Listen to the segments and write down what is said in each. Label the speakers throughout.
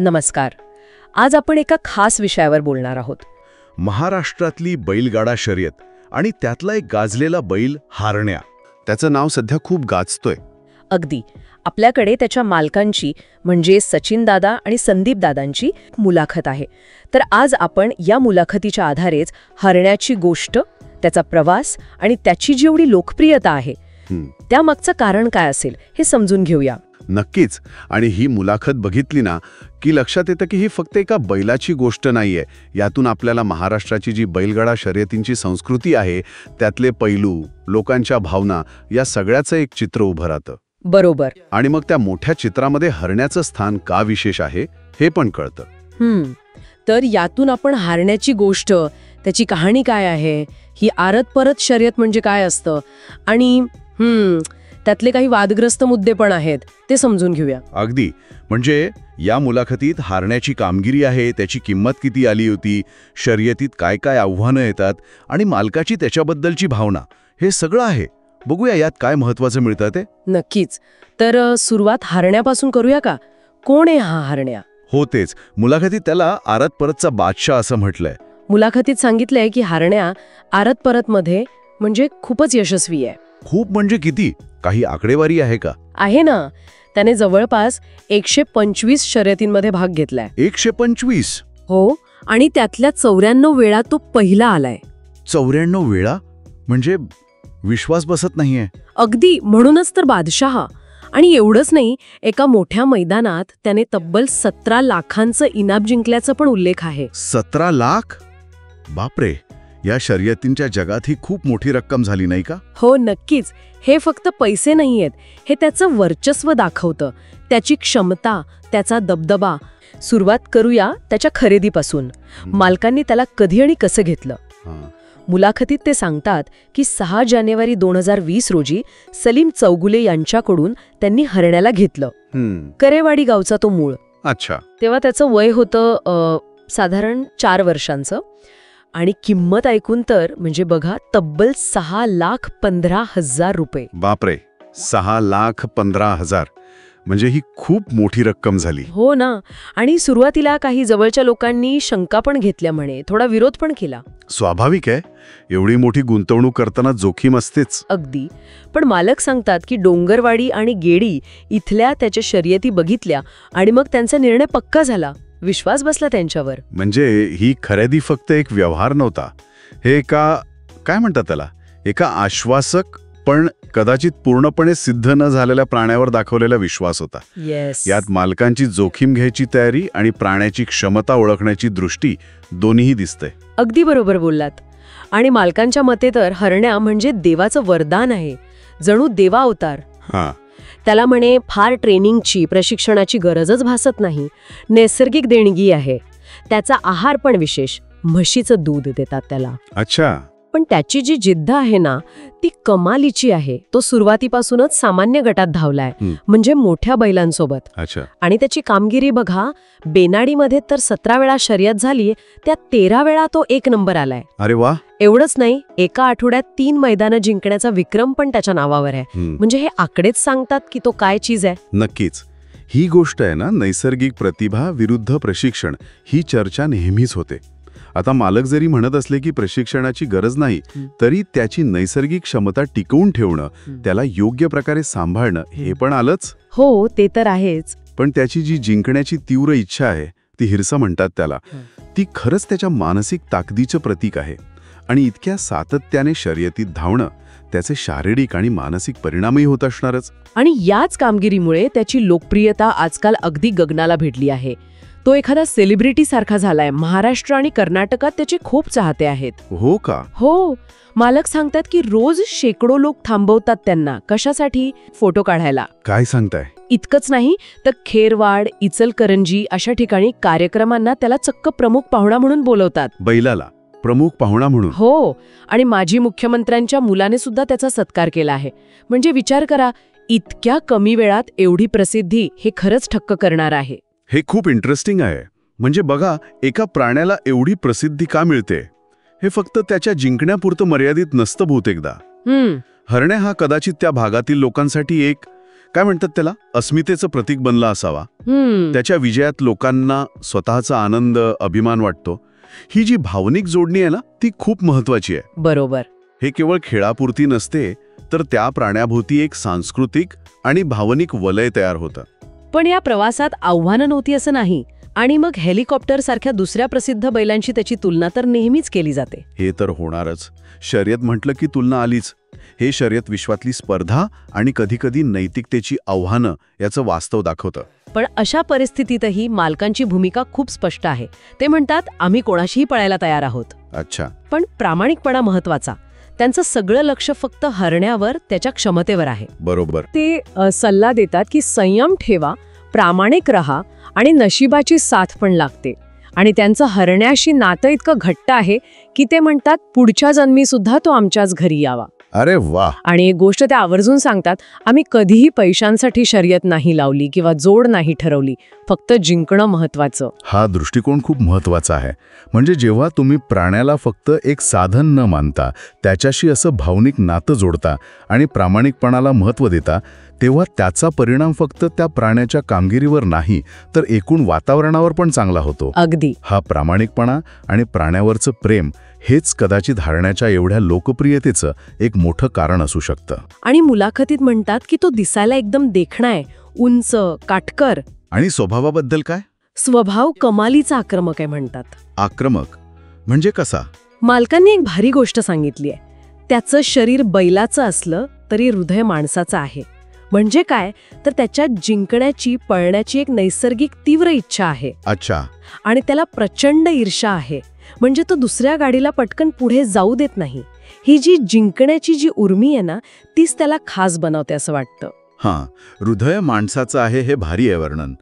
Speaker 1: नमस्कार. आज आपण एका खास विषयावर बोलणार आहोत.
Speaker 2: महाराष्ट्रातली बैलगाडा शर्यत आणि त्यातला एक गाजलेला बैल हारण्या. त्याचं नाव सध्या खूप गाजतोय.
Speaker 1: अगदी. आपल्याकडे त्याच्या मालकांची म्हणजे सचिन दादा आणि संदीप दादांची मुलाखत आहे. तर आज आपण या मुलाखतीच्या आधारेच हरण्याची गोष्ट, त्याचा प्रवास आणि त्याची जेवढी लोकप्रियता आहे त्यामागचं कारण काय असेल हे समजून घेऊया.
Speaker 2: नक्कीच. आणि ही मुलाखत बघितली ना की लक्षात येतं की ही फक्त एका बैलाची गोष्ट नाहीये. यातून आपल्याला महाराष्ट्राची जी बैलगाडा शर्यतींची संस्कृती आहे त्यातले पैलू, लोकांच्या भावना या सगळ्याचं एक चित्र उभं राहतं.
Speaker 1: बरोबर.
Speaker 2: आणि मग त्या मोठ्या चित्रामध्ये हरण्याचं स्थान का विशेष आहे हे पण कळतं.
Speaker 1: तर यातून आपण हारण्याची गोष्ट, त्याची कहाणी काय आहे, ही आरत परत शर्यत म्हणजे काय असतं आणि त्यातले काही वादग्रस्त मुद्दे पण आहेत ते समजून घेऊया.
Speaker 2: अगदी. म्हणजे या मुलाखतीत हारण्याची कामगिरी आहे, त्याची किंमत किती आली होती, शर्यतीत काय काय आव्हानं येतात आणि मालकाची त्याच्याबद्दलची भावना, हे सगळं आहे. बघूया यात काय महत्वाचं मिळतं ते.
Speaker 1: नक्कीच. तर सुरुवात हारण्यापासून करूया का? कोण आहे हा हारण्या?
Speaker 2: हो तेच. मुलाखतीत त्याला आरत परतचा बादशाह असं म्हटलंय.
Speaker 1: मुलाखतीत सांगितलंय की हारण्या आरत परत मध्ये म्हणजे खूपच यशस्वी आहे.
Speaker 2: खूप म्हणजे किती? काही आकडेवारी आहे का?
Speaker 1: आहे ना. त्याने जवळपास 125 शर्यतींमध्ये भाग घेतलाय.
Speaker 2: 125?
Speaker 1: हो. आणि त्यातल्या 94 वेळा तो पहिला आलाय.
Speaker 2: 94 वेळा? म्हणजे विश्वास बसत नाहीये.
Speaker 1: अगदी. म्हणूनच तर बादशाह. आणि एवढंच नाही, एका मोठ्या मैदानात त्याने तब्बल 17 लाखांचं इनाम जिंकल्याचा पण उल्लेख आहे.
Speaker 2: 17 लाख? बापरे. या शर्यतींच्या जगात ही खूप मोठी रक्कम झाली नाही का?
Speaker 1: हो नक्कीच. हे फक्त पैसे नाहीयेत, हे त्याचं वर्चस्व दाखवतं, त्याची क्षमता, त्याचा दबदबा. सुरुवात करूया त्याच्या खरेदीपासून. मालकांनी त्याला कधी आणि कसं घेतलं. मुलाखतीत ते सांगतात की 6 जानेवारी 2020 रोजी सलीम चौगुले यांच्याकडून त्यांनी हरण्याला घेतलं. करेवाडी गावचा तो मूळ.
Speaker 2: अच्छा.
Speaker 1: तेव्हा त्याचं वय होतं साधारण 4 वर्षांचं. आणि किंमत ऐकून तर म्हणजे बघा, तब्बल 6,15,000 रुपये.
Speaker 2: बापरे. 6,15,000 म्हणजे ही खूप मोठी रक्कम झाली.
Speaker 1: हो ना. आणि सुरुवातीला काही जवळच्या लोकांनी शंका पण घेतल्या म्हणे, थोडा विरोध पण केला.
Speaker 2: स्वाभाविक आहे. एवढी मोठी गुंतवणूक करताना जोखीम असतेच.
Speaker 1: अगदी. पण मालक सांगतात की डोंगरवाडी आणि गेडी इथल्या त्याच्या शर्यती बघितल्या आणि मग त्यांचा निर्णय पक्का झाला. विश्वास बसला त्यांच्यावर.
Speaker 2: म्हणजे ही खरेदी फक्त एक व्यवहार नव्हता. हे एका काय म्हणतात त्याला, एका आश्वासक पण कदाचित पूर्णपणे सिद्ध न झालेल्या प्राण्यावर दाखवलेला विश्वास होता. यात मालकांची जोखीम घ्यायची तयारी आणि प्राण्याची क्षमता ओळखण्याची दृष्टी दोन्हीही दिसते.
Speaker 1: अगदी बरोबर बोललात. आणि मालकांच्या मते तर हरण्या म्हणजे देवाचं वरदान आहे, जणू देवा अवतार. त्याला म्हणे फार ट्रेनिंगची, प्रशिक्षणाची गरजच भासत नाही, नैसर्गिक देणगी आहे. त्याचा आहार पण विशेष, म्हशीचं दूध देतात त्याला.
Speaker 2: अच्छा.
Speaker 1: पण त्याची जी जिद्द आहे ना ती कमालीची आहे. तो सुरुवातीपासूनच सामान्य गटात धावलाय, म्हणजे मोठ्या बैलांसोबत.
Speaker 2: अच्छा.
Speaker 1: आणि त्याची कामगिरी बघा, बेनाडीमध्ये तर 17 वेळा शर्यत झाली, त्या 13 वेळा तो 1 नंबर आलाय.
Speaker 2: अरे वा.
Speaker 1: एवढंच नाही, एका आठवड्यात 3 मैदानं जिंकण्याचा विक्रम पण त्याच्या नावावर आहे. म्हणजे हे आकडेच सांगतात की तो काय चीज आहे.
Speaker 2: नक्कीच. ही गोष्ट आहे ना, नैसर्गिक प्रतिभा विरुद्ध प्रशिक्षण, ही चर्चा नेहमीच होते. आता मालक जरी म्हणत असले की प्रशिक्षणाची गरज नाही, तरी त्याची नैसर्गिक क्षमता टिकवून ठेवणं, त्याला योग्य प्रकारे सांभाळणं हे पण आलंच.
Speaker 1: हो, ते तर आहेच.
Speaker 2: पण त्याची जी जिंकण्याची तीव्र इच्छा आहे, ती हिरसा म्हणतात त्याला, ती खरंच त्याच्या मानसिक ताकदीचं प्रतीक आहे. आणि इतक्या सातत्याने शर्यतीत धावणं, त्याचे शारीरिक आणि मानसिक परिणामही होत असणारच.
Speaker 1: आणि याच कामगिरीमुळे त्याची लोकप्रियता आजकाल अगदी गगनाला भिडली आहे. तो एखादा सेलिब्रिटी सारखा झालाय. महाराष्ट्र आणि कर्नाटकात त्याचे खूप चाहते आहेत.
Speaker 2: हो का?
Speaker 1: हो. मालक सांगतात की रोज शेकडो लोक थांबवतात त्यांना. कशासाठी? फोटो काढायला.
Speaker 2: काय सांगताय?
Speaker 1: इतकंच नाही तर खेरवाड, इचलकरंजी अशा ठिकाणी कार्यक्रमांना त्याला चक्क प्रमुख पाहुणा म्हणून बोलवतात.
Speaker 2: बैलाला प्रमुख पाहुणा म्हणून?
Speaker 1: हो. आणि माजी मुख्यमंत्र्यांच्या मुलाने सुद्धा त्याचा सत्कार केला आहे. म्हणजे विचार करा, इतक्या कमी वेळात एवढी प्रसिद्धी, हे खरंच ठक्क करणार आहे.
Speaker 2: हे खूप इंटरेस्टिंग आहे. म्हणजे बघा, एका प्राण्याला एवढी प्रसिद्धी का मिळते? हे फक्त त्याच्या जिंकण्यापुरतं मर्यादित नसतं बहुतेकदा. हरण्या हा कदाचित त्या भागातील लोकांसाठी एक काय म्हणतात त्याला, अस्मितेचं प्रतीक बनला असावा. त्याच्या विजयात लोकांना स्वतःचा आनंद, अभिमान वाटतो. ही जी भावनिक जोडणी आहे ना, ती खूप महत्वाची आहे.
Speaker 1: बरोबर.
Speaker 2: हे केवळ खेळापुरती नसते, तर त्या प्राण्याभोवती एक सांस्कृतिक आणि भावनिक वलय तयार होतं.
Speaker 1: पण या प्रवासात आव्हानं नव्हती असं नाही. आणि मग हेलिकॉप्टर सारख्या दुसऱ्या प्रसिद्ध बैलांची त्याची तुलना तर नेहमीच केली जाते.
Speaker 2: हे तर होणारच. शर्यत म्हटलं की तुलना आलीच. हे शर्यत विश्वातली स्पर्धा आणि कधीकधी नैतिकतेची आव्हानं याचं वास्तव दाखवतं.
Speaker 1: पण अशा परिस्थितीतही मालकांची भूमिका खूप स्पष्ट आहे. ते म्हणतात, आम्ही कोणाशीही पळायला तयार आहोत.
Speaker 2: अच्छा.
Speaker 1: पण प्रामाणिकपणा महत्वाचा. त्यांचं सगळं लक्ष फक्त हरण्यावर, त्याच्या क्षमतेवर आहे.
Speaker 2: बरोबर.
Speaker 1: ते सल्ला देतात की संयम ठेवा, प्रामाणिक रहा आणि नशिबाची साथ पण लागते. आणि त्यांचं हरण्याशी नातं इतकं घट्ट आहे की ते म्हणतात, पुढच्या जन्मी सुद्धा तो आमच्याच घरी यावा.
Speaker 2: अरे वा.
Speaker 1: आणि एक गोष्ट ते आवर्जून सांगतात, आम्ही कधीही पैशांसाठी शर्यत नाही लावली किंवा जोड नाही ठरवली, फक्त जिंकणं महत्वाचं.
Speaker 2: हा दृष्टिकोन खूप महत्वाचा आहे. म्हणजे जेव्हा तुम्ही प्राण्याला फक्त एक साधन न मानता त्याच्याशी असं भावनिक नातं जोडता आणि प्रामाणिकपणाला महत्त्व देता, तेव्हा त्याचा परिणाम फक्त त्या प्राण्याच्या कामगिरीवर नाही, तर एकूण वातावरणावर पण चांगला होतो.
Speaker 1: अगदी.
Speaker 2: हा प्रामाणिकपणा आणि प्राण्यावरचं प्रेम हेच कदाचित हरण्याच्या एवढ्या लोकप्रियतेचं एक मोठं कारण असू शकतं.
Speaker 1: आणि मुलाखतीत म्हणतात की तो दिसायला एकदम देखणा आहे, उंच, काटकर.
Speaker 2: आणि स्वभावाबद्दल काय?
Speaker 1: स्वभाव कमालीचा आक्रमक आहे म्हणतात.
Speaker 2: आक्रमक म्हणजे कसा?
Speaker 1: मालकांनी एक भारी गोष्ट सांगितली आहे. त्याचं शरीर बैलाचं असलं तरी हृदय माणसाचं आहे. म्हणजे काय, तर त्याच्यात जिंकण्याची, पळण्याची एक नैसर्गिक तीव्र इच्छा आहे.
Speaker 2: अच्छा.
Speaker 1: आणि त्याला प्रचंड ईर्ष्या आहे. म्हणजे तो दुसऱ्या गाडीला पटकन पुढे जाऊ देत नाही. ही जी जिंकण्याची जी उर्मी आहे ना, तीच त्याला खास बनवते असं वाटतं.
Speaker 2: हां, हृदय माणसाचं आहे हे भारी आहे वर्णन.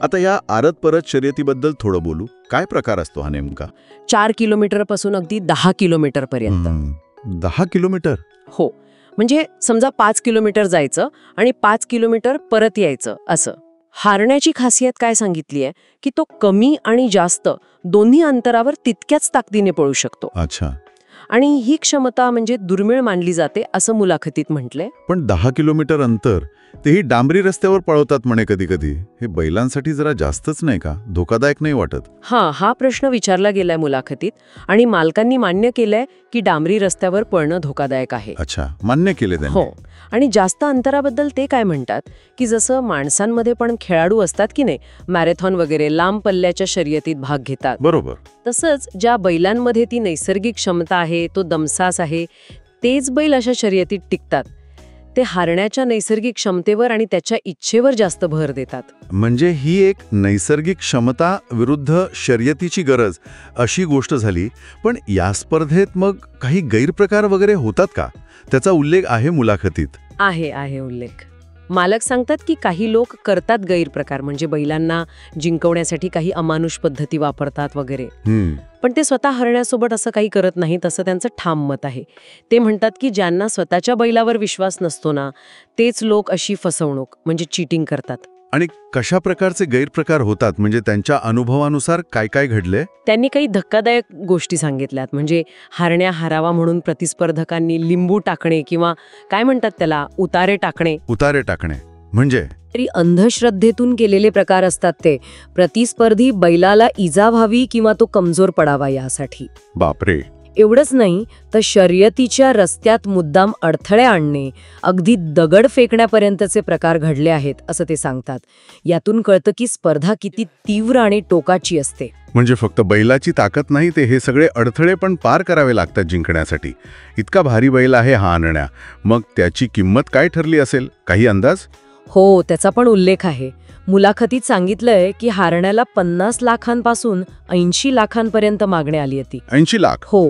Speaker 2: आता या आरत परत शर्यतीबद्दल थोडं बोलू. काय प्रकार असतो हा नेमका?
Speaker 1: 4 किलोमीटरपासून अगदी 10 किलोमीटरपर्यंत.
Speaker 2: 10 किलोमीटर?
Speaker 1: हो. म्हणजे समजा 5 किलोमीटर जायचं आणि 5 किलोमीटर परत यायचं असं. हारण्याची खासियत काय सांगितली आहे की तो कमी आणि जास्त दोन्ही अंतरावर तितक्याच ताकदीने पळू शकतो.
Speaker 2: अच्छा.
Speaker 1: आणि ही क्षमता म्हणजे दुर्मिळ मानली जाते असं मुलाखतीत म्हटलंय.
Speaker 2: पण 10 किलोमीटर अंतर तेही डांबरी रस्त्यावर पळवतात म्हणे कधी कधी. हे बैलांसाठी जरा जास्तच नाही का? धोकादायक नाही वाटत?
Speaker 1: हा प्रश्न विचारला गेलाय मुलाखतीत आणि मालकांनी मान्य केलंय की डांबरी रस्त्यावर पळणं धोकादायक आहे.
Speaker 2: अच्छा, मान्य केले त्यांनी.
Speaker 1: हो. आणि जास्त अंतराबद्दल ते काय म्हणतात की जसं माणसांमध्ये पण खेळाडू असतात की नाही, मॅरेथॉन वगैरे लांब पल्ल्याच्या शर्यतीत भाग घेतात.
Speaker 2: बरोबर.
Speaker 1: तसंच ज्या बैलांमध्ये ती नैसर्गिक क्षमता आहे, तो दमसास आहे, तेच बैल अशा शर्यतीत टिकतात. ते हारण्याच्या नैसर्गिक क्षमतेवर आणि त्याच्या इच्छेवर जास्त भर देतात.
Speaker 2: म्हणजे ही एक नैसर्गिक क्षमता विरुद्ध शर्यतीची गरज अशी गोष्ट झाली. पण या स्पर्धेत मग काही गैरप्रकार वगैरे होतात का? त्याचा उल्लेख आहे मुलाखतीत.
Speaker 1: आहे उल्लेख. मालक सांगतात की काही लोक करतात गैरप्रकार, म्हणजे बैलांना जिंकवण्यासाठी काही अमानुष पद्धती वापरतात वगैरे. पण ते स्वतः हरण्यासोबत असं काही करत नाहीत, असं त्यांचं ठाम मत आहे. ते म्हणतात की ज्यांना स्वतःच्या बैलावर विश्वास नसतो ना, तेच लोक अशी फसवणूक म्हणजे चीटिंग करतात.
Speaker 2: आणि कशा प्रकारचे गैरप्रकार होतात? म्हणजे त्यांच्या अनुभवानुसार काय काय घडले?
Speaker 1: त्यांनी काही धक्कादायक गोष्टी सांगितल्यात. म्हणजे हारण्या हारावा म्हणून प्रतिस्पर्धकांनी लिंबू टाकणे किंवा काय म्हणतात त्याला, उतारे टाकणे म्हणजे तरी अंधश्रद्धेतून केलेले प्रकार असतात ते. प्रतिस्पर्धी बैलाला इजा व्हावी किंवा तो कमजोर पडावा यासाठी.
Speaker 2: बापरे.
Speaker 1: एवढंच नाही तर शर्यतीच्या रस्त्यात मुद्दाम अडथळे आणणे, अगदी दगड फेकण्यापर्यंतचे प्रकार घडले आहेत असं ते सांगतात. यातून कळतं की स्पर्धा किती तीव्र आणि टोकाची असते.
Speaker 2: म्हणजे फक्त बैलाची ताकद नाही, ते हे सगळे अडथळे पण पार करावे लागतात जिंकण्यासाठी. इतका भारी बैल आहे हा आणण्या. मग त्याची किंमत काय ठरली असेल? काही अंदाज?
Speaker 1: हो, त्याचा पण उल्लेख आहे. मुलाखतीत सांगितलंय की हारण्याला 50 लाखांपासून 80 लाखांपर्यंत मागणी आली होती.
Speaker 2: 80 लाख?
Speaker 1: हो.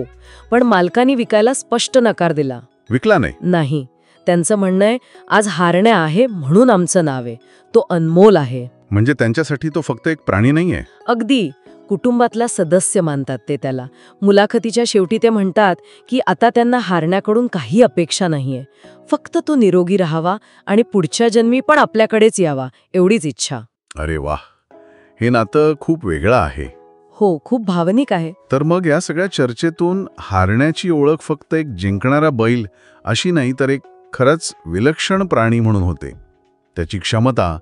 Speaker 1: पण मालकांनी विकायला स्पष्ट नकार दिला.
Speaker 2: विकला
Speaker 1: नाही. त्यांचं म्हणणं आहे, आज हारण्या आहे म्हणून आमचं नाव आहे, तो अनमोल आहे.
Speaker 2: म्हणजे त्यांच्यासाठी तो फक्त एक प्राणी नाहीये.
Speaker 1: अगदी कुटुंबातला सदस्य मानतात ते त्याला. मुलाखतीच्या शेवटी ते म्हणतात की आता त्यांना हारण्याकडून काही अपेक्षा नाहीये, फक्त तो निरोगी राहावा आणि पुढच्या जन्मी पण आपल्याकडेच यावा एवढीच इच्छा.
Speaker 2: अरे वा, हे नातं खूप वेगळं आहे.
Speaker 1: हो, खूप भावनिक आहे.
Speaker 2: तर मग या सगळ्या चर्चेतून हारण्याची ओळख फक्त एक जिंकणारा बैल अशी नाही, तर एक खरंच विलक्षण प्राणी म्हणून होते. त्याची क्षमता,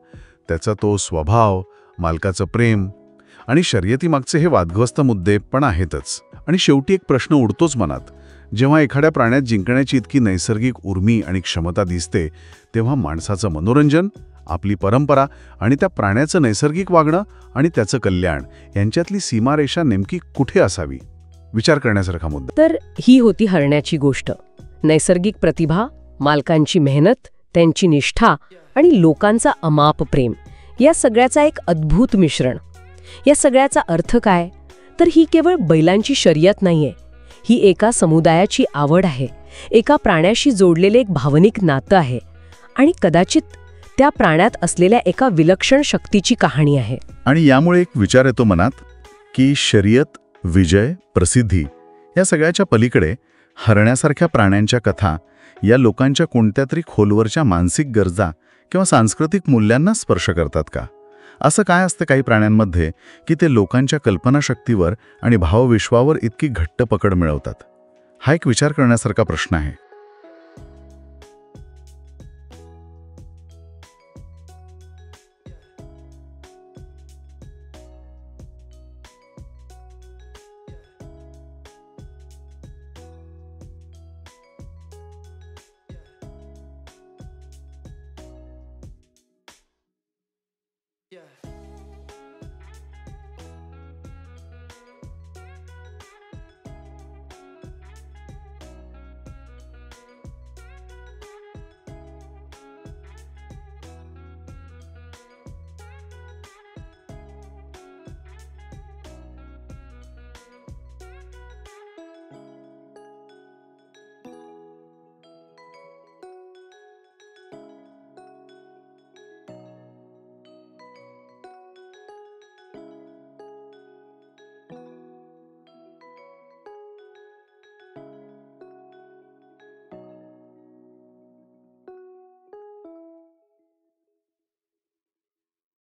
Speaker 2: त्याचा तो स्वभाव, मालकाचं प्रेम आणि शर्यतीमागचे हे वादग्रस्त मुद्दे पण आहेतच. आणि शेवटी एक प्रश्न उडतोच मनात. जेव्हा एखाद्या प्राण्यात जिंकण्याची इतकी नैसर्गिक उर्मी आणि क्षमता दिसते, तेव्हा माणसाचं मनोरंजन, आपली परंपरा आणि त्या प्राण्याचं नैसर्गिक वागणं आणि त्याचं कल्याण यांच्यातली सीमारेषा नेमकी कुठे असावी? विचार करण्यासारखा मुद्दा.
Speaker 1: तर ही होती हरण्याची गोष्ट. नैसर्गिक प्रतिभा, मालकांची मेहनत, त्यांची निष्ठा आणि लोकांचा अमाप प्रेम, या सगळ्याचा एक अद्भुत मिश्रण. या सगळ्याचा अर्थ काय? तर ही केवळ बैलांची शर्यत नाहीये. ही एका समुदायाची आवड आहे, एका प्राण्याशी जोडलेले एक भावनिक नातं आहे आणि कदाचित त्या प्राण्यात असलेल्या एका विलक्षण शक्तीची कहाणी आहे.
Speaker 2: आणि यामुळे एक विचार येतो मनात की शर्यत, विजय, प्रसिद्धी या सगळ्याच्या पलीकडे हरण्यासारख्या प्राण्यांच्या कथा या लोकांच्या कोणत्या तरी खोलवरच्या मानसिक गरजा किंवा सांस्कृतिक मूल्यांना स्पर्श करतात का? असं काय असतं काही प्राण्यांमध्ये की ते लोकांच्या कल्पनाशक्तीवर आणि भावविश्वावर इतकी घट्ट पकड मिळवतात? हा एक विचार करण्यासारखा प्रश्न आहे.